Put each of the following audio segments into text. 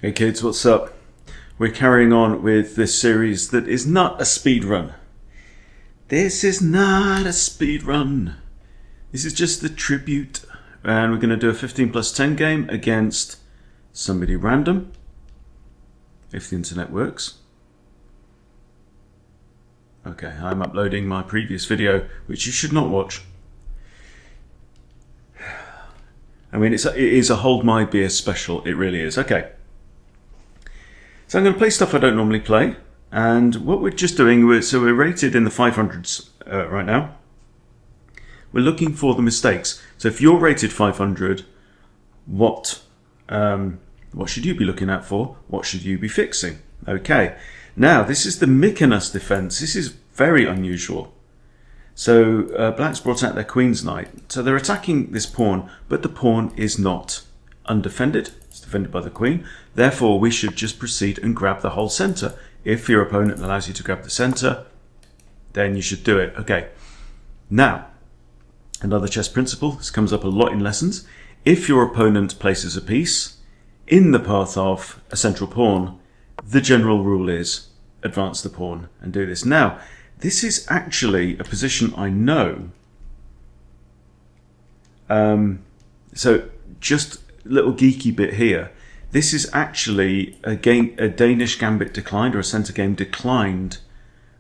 Hey kids, what's up? We're carrying on with this series that is not a speed run. This is not a speed run. This is just the tribute. And we're going to do a 15 plus 10 game against somebody random. If the internet works. Okay, I'm uploading my previous video, which you should not watch. I mean, it is a Hold My Beer special. It really is. Okay. So I'm going to play stuff I don't normally play. And what we're just doing, so we're rated in the 500s right now. We're looking for the mistakes. So if you're rated 500, what should you be looking out for? What should you be fixing? Okay. Now, this is the Mykonos defense. This is very unusual. So Black's brought out their Queen's Knight. So they're attacking this pawn, but the pawn is not undefended. It's defended by the Queen. Therefore, we should just proceed and grab the whole center. If your opponent allows you to grab the center, then you should do it. Okay. Now, another chess principle. This comes up a lot in lessons. If your opponent places a piece in the path of a central pawn, the general rule is advance the pawn and do this. Now, this is actually a position I know. So just a little geeky bit here. This is actually a Danish gambit declined, or a center game declined.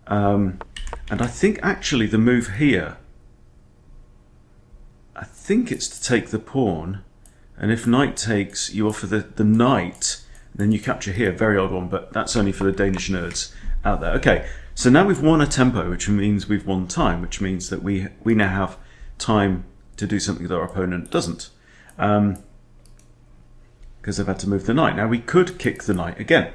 And I think actually the move here, I think it's to take the pawn. And if knight takes, you offer the knight, then you capture here. Very odd one, but that's only for the Danish nerds out there. Okay, so now we've won a tempo, which means we've won time, which means that we now have time to do something that our opponent doesn't. Because they've had to move the knight. Now we could kick the knight again.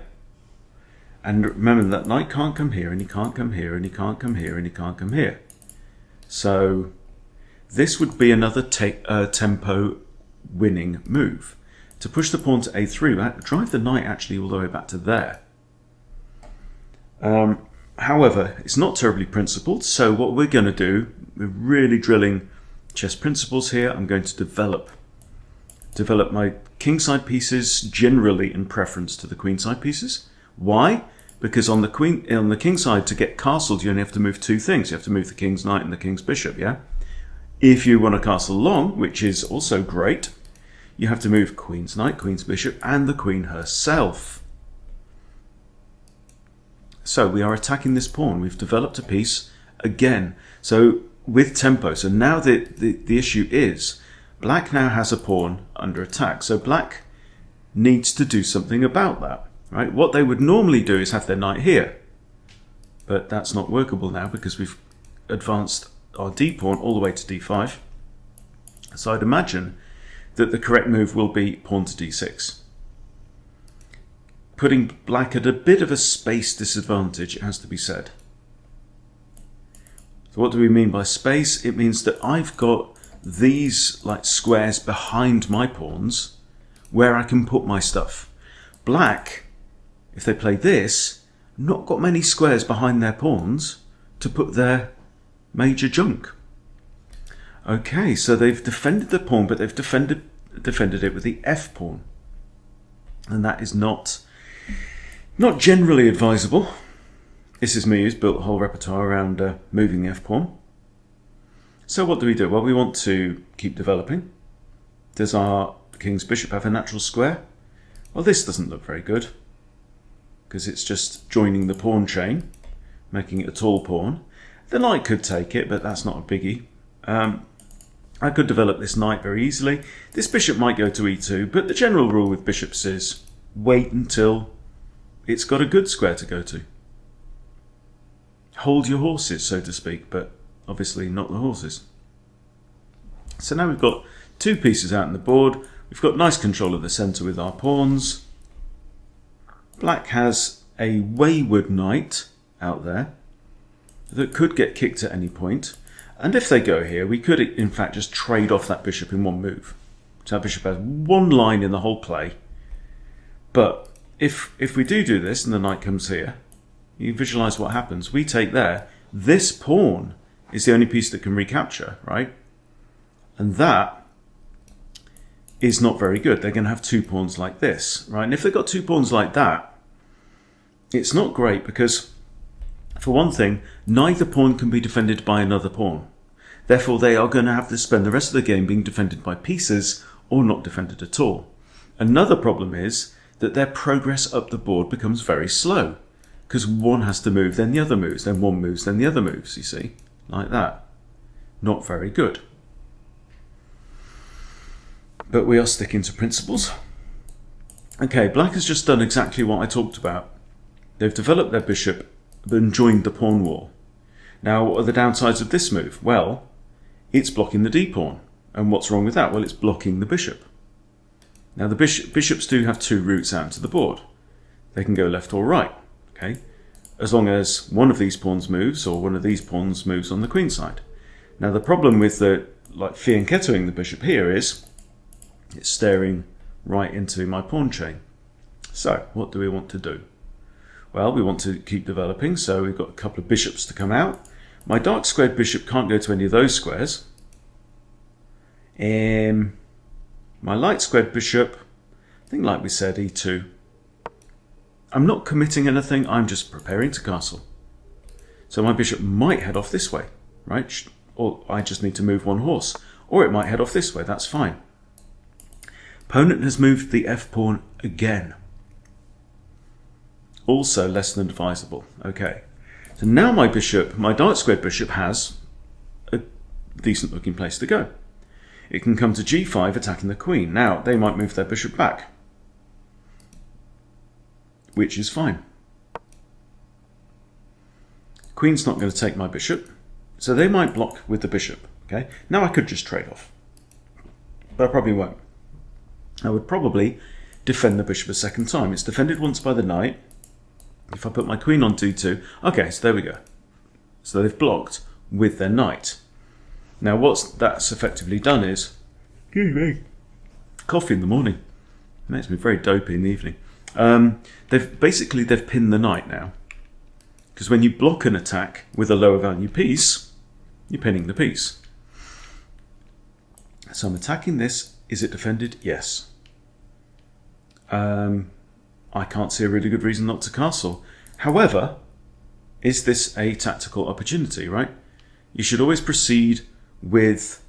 And remember that knight can't come here, and he can't come here, and he can't come here, and he can't come here. So this would be another tempo winning move. To push the pawn to a3, drive the knight actually all the way back to there. However, it's not terribly principled, so what we're going to do, we're really drilling chess principles here. I'm going to develop my kingside pieces generally in preference to the queenside pieces. Why? Because on the kingside, to get castled, you only have to move two things. You have to move the king's knight and the king's bishop, yeah? If you want to castle long, which is also great, you have to move queen's knight, queen's bishop, and the queen herself. So we are attacking this pawn. We've developed a piece again. So with tempo. So now the issue is Black now has a pawn under attack. So Black needs to do something about that. Right? What they would normally do is have their knight here. But that's not workable now because we've advanced our d pawn all the way to d5. So I'd imagine that the correct move will be pawn to d6. Putting Black at a bit of a space disadvantage, it has to be said. So what do we mean by space? It means that I've got these like squares behind my pawns where I can put my stuff. Black, if they play this, not got many squares behind their pawns to put their major junk. Okay, so they've defended the pawn, but they've defended it with the f pawn. And that is not generally advisable. This is me who's built a whole repertoire around moving the f-pawn. So what do? Well, we want to keep developing. Does our king's bishop have a natural square? Well, this doesn't look very good because it's just joining the pawn chain, making it a tall pawn. The knight could take it, but that's not a biggie. I could develop this knight very easily. This bishop might go to e2, but the general rule with bishops is wait until it's got a good square to go to. Hold your horses, so to speak, but obviously not the horses. So now we've got two pieces out on the board. We've got nice control of the centre with our pawns. Black has a wayward knight out there that could get kicked at any point. And if they go here, we could in fact just trade off that bishop in one move. So that bishop has one line in the whole play. But if we do this and the knight comes here, you visualize what happens. We take there. This pawn is the only piece that can recapture, right? And that is not very good. They're going to have 2 pawns like this, right? And if they've got 2 pawns like that, it's not great because, for one thing, neither pawn can be defended by another pawn. Therefore, they are going to have to spend the rest of the game being defended by pieces or not defended at all. Another problem is that their progress up the board becomes very slow because one has to move, then the other moves, then one moves, then the other moves, you see, like that. Not very good. But we are sticking to principles. Okay, black has just done exactly what I talked about. They've developed their bishop and joined the pawn wall. Now, what are the downsides of this move? Well, it's blocking the d-pawn. And what's wrong with that? Well, it's blocking the bishop. Now, the bishops do have 2 routes out into the board. They can go left or right, okay? As long as one of these pawns moves or one of these pawns moves on the queen side. Now, the problem with the fianchettoing the bishop here is it's staring right into my pawn chain. So, what do we want to do? Well, we want to keep developing, so we've got a couple of bishops to come out. My dark squared bishop can't go to any of those squares. My light squared bishop, I think like we said, e2. I'm not committing anything, I'm just preparing to castle. So my bishop might head off this way, right? Or I just need to move one horse. Or it might head off this way, that's fine. Opponent has moved the f-pawn again. Also less than advisable. Okay. So now my bishop, my dark squared bishop, has a decent looking place to go. It can come to g5 attacking the queen. Now, they might move their bishop back, which is fine. Queen's not going to take my bishop, so they might block with the bishop. Okay. Now I could just trade off, but I probably won't. I would probably defend the bishop a second time. It's defended once by the knight. If I put my queen on d2, okay, so there we go. So they've blocked with their knight. Now what that's effectively done is, coffee in the morning. It makes me very dopey in the evening. They've pinned the knight now. Because when you block an attack with a lower value piece, you're pinning the piece. So I'm attacking this. Is it defended? Yes. I can't see a really good reason not to castle. However, is this a tactical opportunity, right? You should always proceed with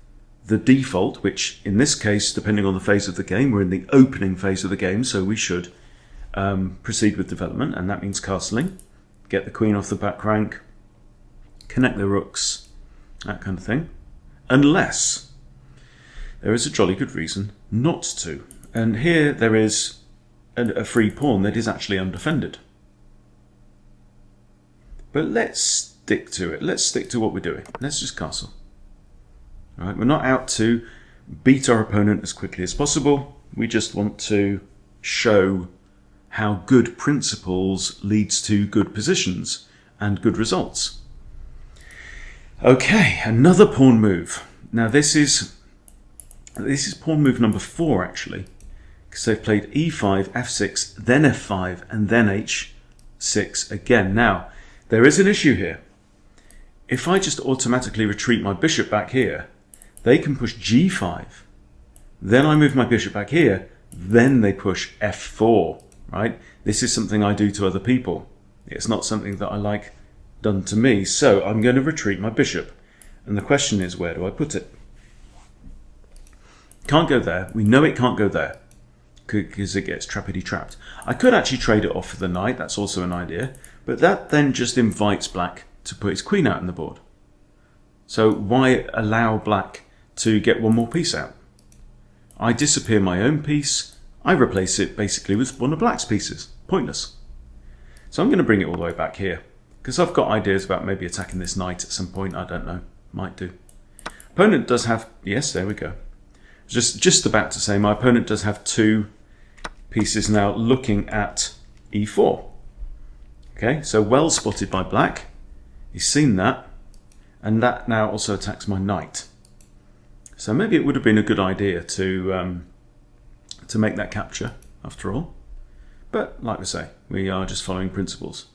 the default, which in this case, depending on the phase of the game, we're in the opening phase of the game, so we should proceed with development, and that means castling. Get the queen off the back rank, connect the rooks, that kind of thing. Unless there is a jolly good reason not to. And here there is a free pawn that is actually undefended. But let's stick to it. Let's stick to what we're doing. Let's just castle. All right, we're not out to beat our opponent as quickly as possible. We just want to show how good principles leads to good positions and good results. Okay, another pawn move. Now this is pawn move number 4 actually, because they've played e5, f6, then f5, and then h6 again. Now, there is an issue here. If I just automatically retreat my bishop back here, they can push g5. Then I move my bishop back here, then they push f4, right? This is something I do to other people. It's not something that I like done to me, so I'm going to retreat my bishop. And the question is, where do I put it? Can't go there. We know it can't go there because it gets trappity trapped. I could actually trade it off for the knight. That's also an idea. But that then just invites black to put his queen out on the board. So why allow black to get one more piece out? I disappear my own piece. I replace it basically with one of black's pieces. Pointless. So I'm going to bring it all the way back here because I've got ideas about maybe attacking this knight at some point. I don't know. Might do. Opponent does have... Yes, there we go. Just about to say, my opponent does have 2 pieces now looking at e4. Okay, so well spotted by black. He's seen that, and that now also attacks my knight. So maybe it would have been a good idea to make that capture after all. But like I say, we are just following principles.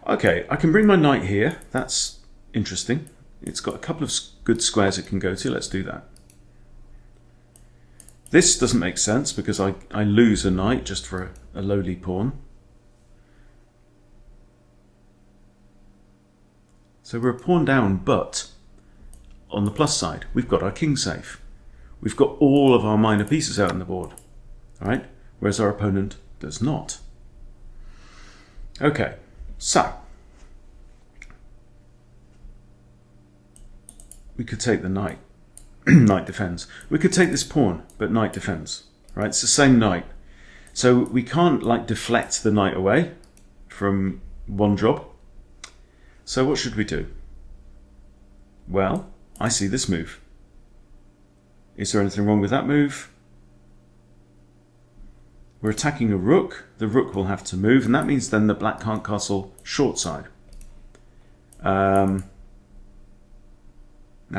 Okay, I can bring my knight here. That's interesting. It's got a couple of good squares it can go to. Let's do that. This doesn't make sense because I lose a knight just for a lowly pawn. So we're a pawn down, but on the plus side, we've got our king safe. We've got all of our minor pieces out on the board, all right? Whereas our opponent does not. Okay, so we could take the knight. Knight defends. We could take this pawn, but knight defends, right? It's the same knight. So we can't like deflect the knight away from one job. So what should we do? Well, I see this move. Is there anything wrong with that move? We're attacking a rook. The rook will have to move, and that means then the black can't castle short side. Now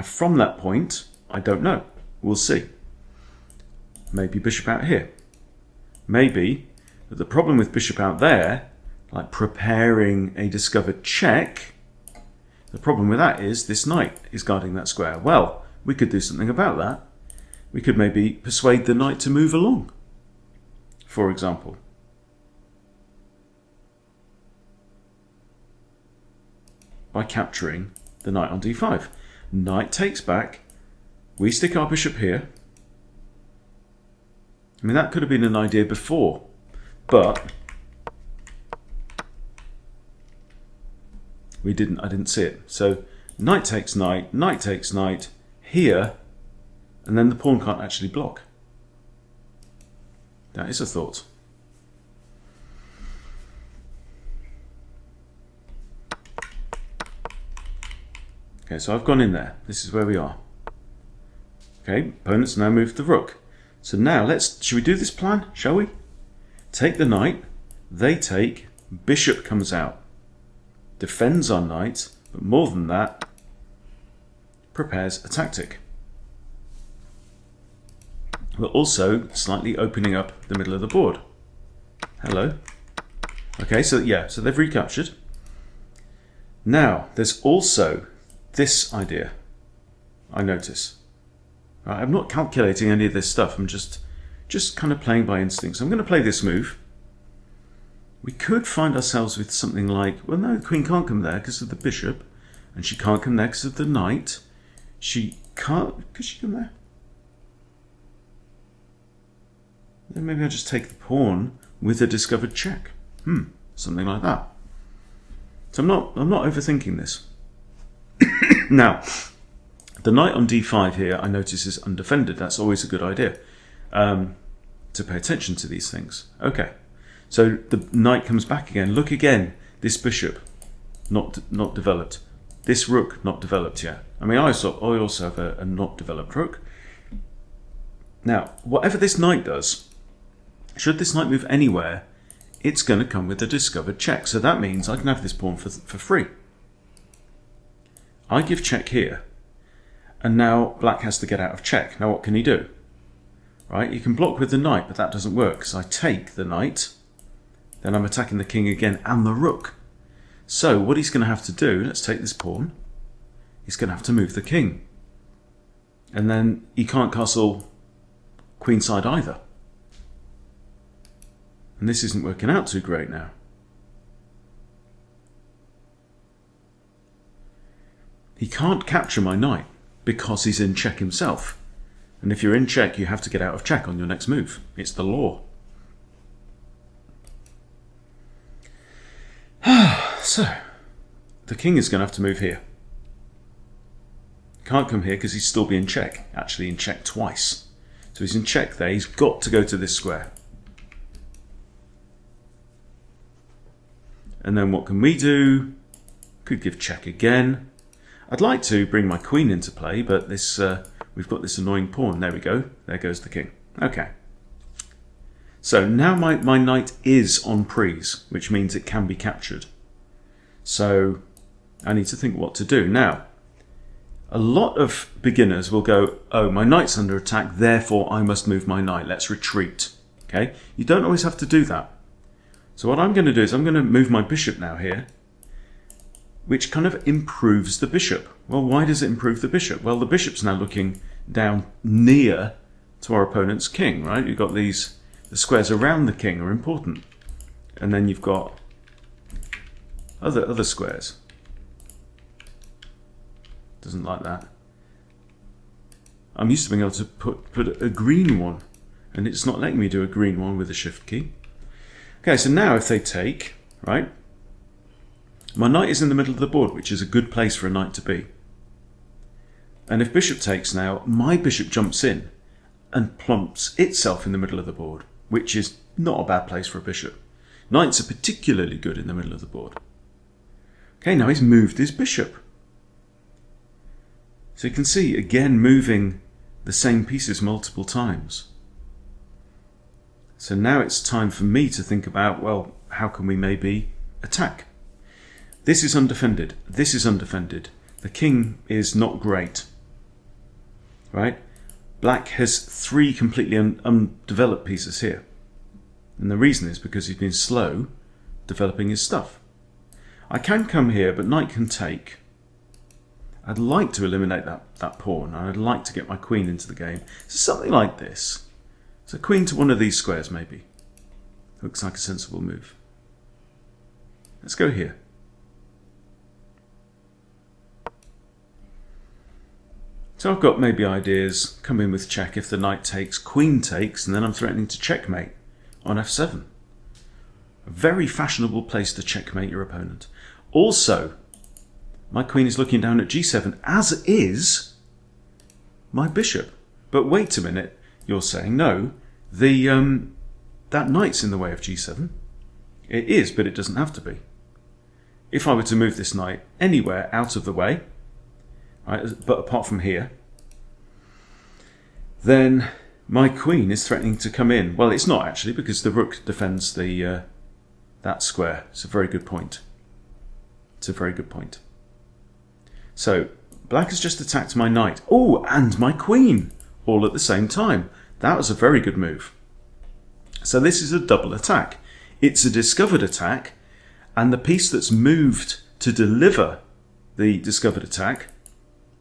from that point, I don't know. We'll see. Maybe bishop out here. Maybe, but the problem with bishop out there, like preparing a discovered check, the problem with that is this knight is guarding that square. Well, we could do something about that. We could maybe persuade the knight to move along, for example. By capturing the knight on d5. Knight takes back. We stick our bishop here. I mean, that could have been an idea before, but I didn't see it. So knight takes knight, knight takes knight here, and then the pawn can't actually block. That is a thought. Okay, so I've gone in there. This is where we are. Okay, opponents now move the rook. So now should we do this plan, shall we? Take the knight, they take, bishop comes out. Defends our knight, but more than that, prepares a tactic. We're also slightly opening up the middle of the board. Hello. Okay, so yeah, so they've recaptured. Now, there's also this idea, I notice. Right, I'm not calculating any of this stuff, I'm just kind of playing by instinct. So I'm going to play this move. We could find ourselves with something like, well no, the queen can't come there because of the bishop, and she can't come there because of the knight. She can't, could she come there? Then maybe I'll just take the pawn with a discovered check. Something like that. So I'm not overthinking this. Now, the knight on d5 here, I notice is undefended. That's always a good idea to pay attention to these things. Okay, so the knight comes back again. Look again, this bishop not developed. This rook not developed yet. I mean, I also have a not developed rook. Now, whatever this knight does, should this knight move anywhere, it's going to come with a discovered check. So that means I can have this pawn for free. I give check here, and now black has to get out of check. Now what can he do? Right, he can block with the knight, but that doesn't work. So I take the knight, then I'm attacking the king again and the rook. So what he's going to have to do, let's take this pawn, he's going to have to move the king. And then he can't castle queenside either. And this isn't working out too great now. He can't capture my knight because he's in check himself. And if you're in check, you have to get out of check on your next move. It's the law. So, the king is going to have to move here. Can't come here because he's still being check. Actually in check twice. So he's in check there. He's got to go to this square. And then what can we do? Could give check again. I'd like to bring my queen into play, but this we've got this annoying pawn. There we go. There goes the king. Okay. So now my knight is on prise, which means it can be captured. So I need to think what to do. Now, a lot of beginners will go, oh, my knight's under attack, therefore I must move my knight. Let's retreat. Okay? You don't always have to do that. So what I'm going to do is I'm going to move my bishop now here, which kind of improves the bishop. Well, why does it improve the bishop? Well, the bishop's now looking down near to our opponent's king, right? You've got these, the squares around the king are important. And then you've got other squares. Doesn't like that. I'm used to being able to put a green one, and it's not letting me do a green one with the shift key. Okay, so now if they take, right, my knight is in the middle of the board, which is a good place for a knight to be. And if bishop takes now, my bishop jumps in and plumps itself in the middle of the board, which is not a bad place for a bishop. Knights are particularly good in the middle of the board. Okay, now he's moved his bishop. So you can see, again, moving the same pieces multiple times. So now it's time for me to think about, well, how can we maybe attack? This is undefended. This is undefended. The king is not great. Right? Black has 3 completely undeveloped pieces here. And the reason is because he's been slow developing his stuff. I can come here, but knight can take. I'd like to eliminate that pawn, and I'd like to get my queen into the game. So something like this. So queen to one of these squares, maybe. Looks like a sensible move. Let's go here. So I've got maybe ideas. Come in with check if the knight takes, queen takes, and then I'm threatening to checkmate on f7. A very fashionable place to checkmate your opponent. Also, my queen is looking down at g7, as is my bishop. But wait a minute, you're saying no, that knight's in the way of g7. It is, but it doesn't have to be. If I were to move this knight anywhere out of the way, right, but apart from here, then my queen is threatening to come in. Well, it's not actually, because the rook defends the that square. It's a very good point. It's a very good point. So black has just attacked my knight. Oh, and my queen, all at the same time. That was a very good move. So this is a double attack. It's a discovered attack, and the piece that's moved to deliver the discovered attack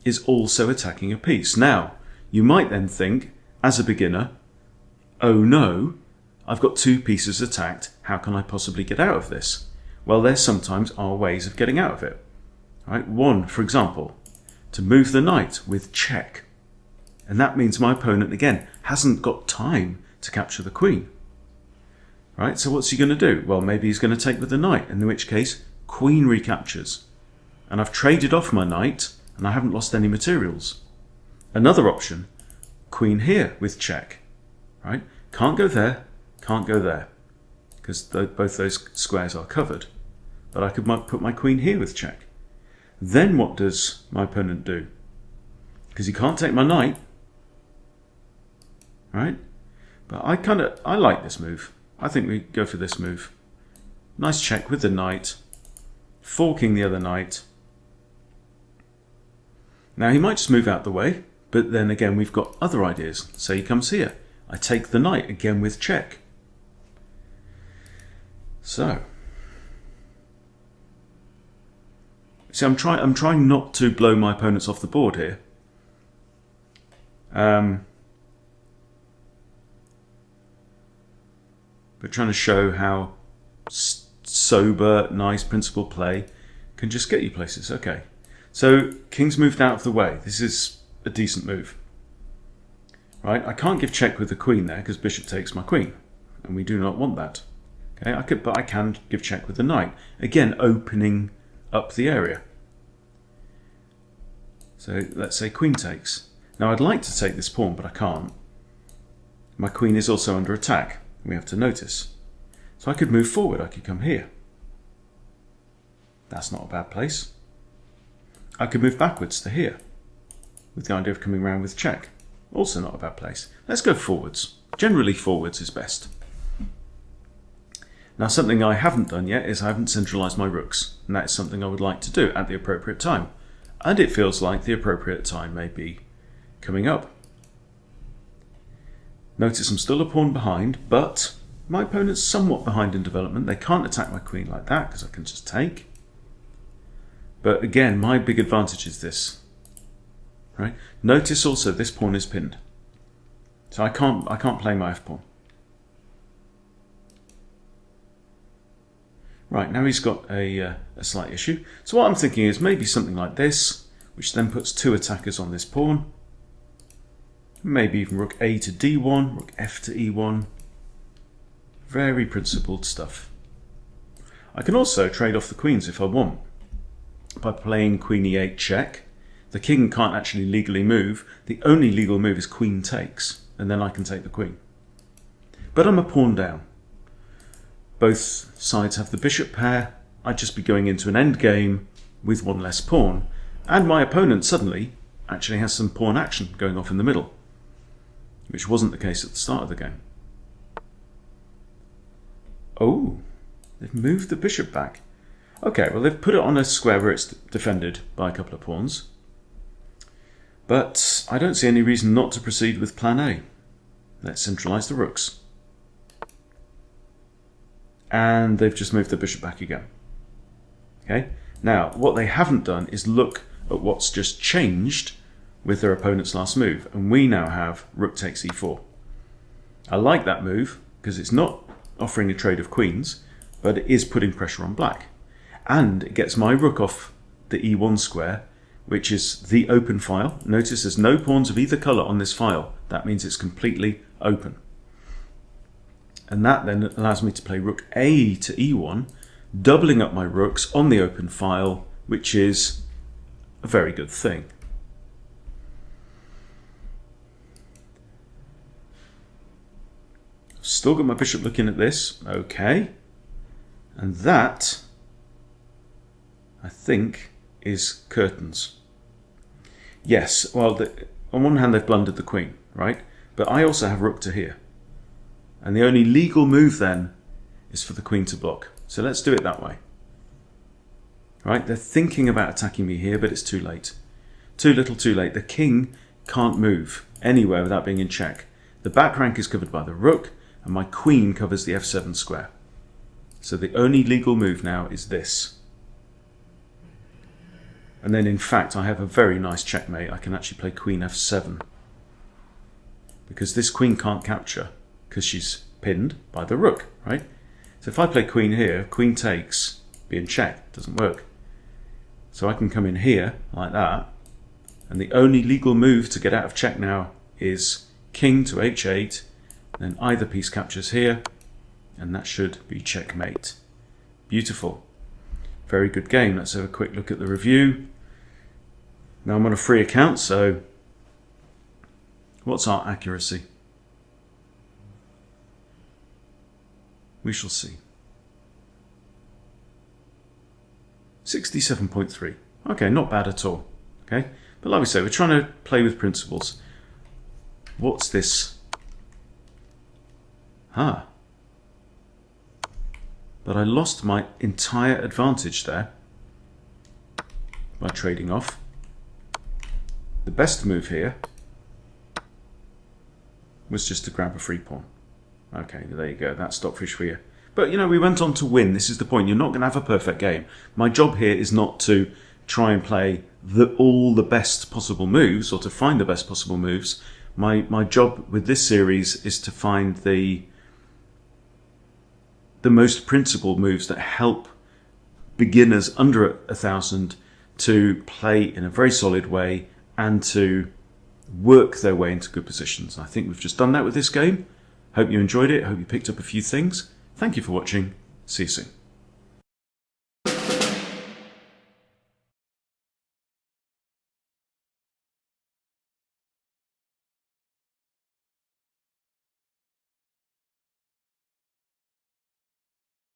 is also attacking a piece. Now, you might then think, as a beginner, oh no, I've got 2 pieces attacked. How can I possibly get out of this? Well, there sometimes are ways of getting out of it. Right? One, for example, to move the knight with check. And that means my opponent, again, hasn't got time to capture the queen. Right? So what's he going to do? Well, maybe he's going to take with the knight, in which case, queen recaptures. And I've traded off my knight, and I haven't lost any materials. Another option, queen here with check. Right? Can't go there, can't go there, because both those squares are covered. But I could put my queen here with check. Then what does my opponent do? Because he can't take my knight. Right? But I like this move. I think we go for this move. Nice check with the knight. Forking the other knight. Now he might just move out the way, but then again we've got other ideas. Say he comes here. I take the knight again with check. So, see, I'm trying not to blow my opponents off the board here. But trying to show how sober, nice principled play can just get you places. Okay, so king's moved out of the way. This is a decent move. Right, I can't give check with the queen there because bishop takes my queen, and we do not want that. Okay, but I can give check with the knight. Again, opening up the area. So let's say queen takes. Now I'd like to take this pawn, but I can't. My queen is also under attack. We have to notice. So I could move forward. I could come here. That's not a bad place. I could move backwards to here, with the idea of coming around with check. Also not a bad place. Let's go forwards. Generally forwards is best. Now something I haven't done yet is I haven't centralised my rooks, and that is something I would like to do at the appropriate time. And it feels like the appropriate time may be coming up. Notice I'm still a pawn behind, but my opponent's somewhat behind in development. They can't attack my queen like that because I can just take. But again, my big advantage is this. Right? Notice also this pawn is pinned. So I can't play my f-pawn. Right, now he's got a slight issue. So what I'm thinking is maybe something like this, which then puts two attackers on this pawn. Maybe even rook a to d1, rook f to e1. Very principled stuff. I can also trade off the queens if I want. By playing queen e8 check, the king can't actually legally move. The only legal move is queen takes, and then I can take the queen. But I'm a pawn down. Both sides have the bishop pair. I'd just be going into an end game with one less pawn, and my opponent suddenly actually has some pawn action going off in the middle, which wasn't the case at the start of the game. Oh, they've moved the bishop back. Okay, well they've put it on a square where it's defended by a couple of pawns. But I don't see any reason not to proceed with plan A. Let's centralise the rooks. And they've just moved the bishop back again. Okay, now what they haven't done is look at what's just changed with their opponent's last move, and we now have rook takes e4. I like that move because it's not offering a trade of queens, but it is putting pressure on black, and it gets my rook off the e1 square, which is the open file. Notice there's no pawns of either colour on this file. That means it's completely open. And that then allows me to play rook a to e1, doubling up my rooks on the open file, which is a very good thing. Still got my bishop looking at this. Okay. And that, I think, is curtains. Yes, well, on one hand they've blundered the queen, right? But I also have rook to here. And the only legal move then is for the queen to block. So let's do it that way. Right? They're thinking about attacking me here, but it's too late. Too little, too late. The king can't move anywhere without being in check. The back rank is covered by the rook, and my queen covers the f7 square. So the only legal move now is this. And then in fact I have a very nice checkmate. I can actually play queen f7. Because this queen can't capture, because she's pinned by the rook, right? So if I play queen here, queen takes, be in check, doesn't work. So I can come in here like that, and the only legal move to get out of check now is king to h8, then either piece captures here, and that should be checkmate. Beautiful. Very good game. Let's have a quick look at the review. Now I'm on a free account, so what's our accuracy? We shall see. 67.3. Okay, not bad at all. Okay, but like we say, we're trying to play with principles. What's this? Ah. But I lost my entire advantage there by trading off. The best move here was just to grab a free pawn. Okay, there you go. That's stockfish for you. But, you know, we went on to win. This is the point. You're not going to have a perfect game. My job here is not to try and play all the best possible moves or to find the best possible moves. My job with this series is to find the most principled moves that help beginners under 1,000 to play in a very solid way and to work their way into good positions. I think we've just done that with this game. Hope you enjoyed it. Hope you picked up a few things. Thank you for watching. See you soon.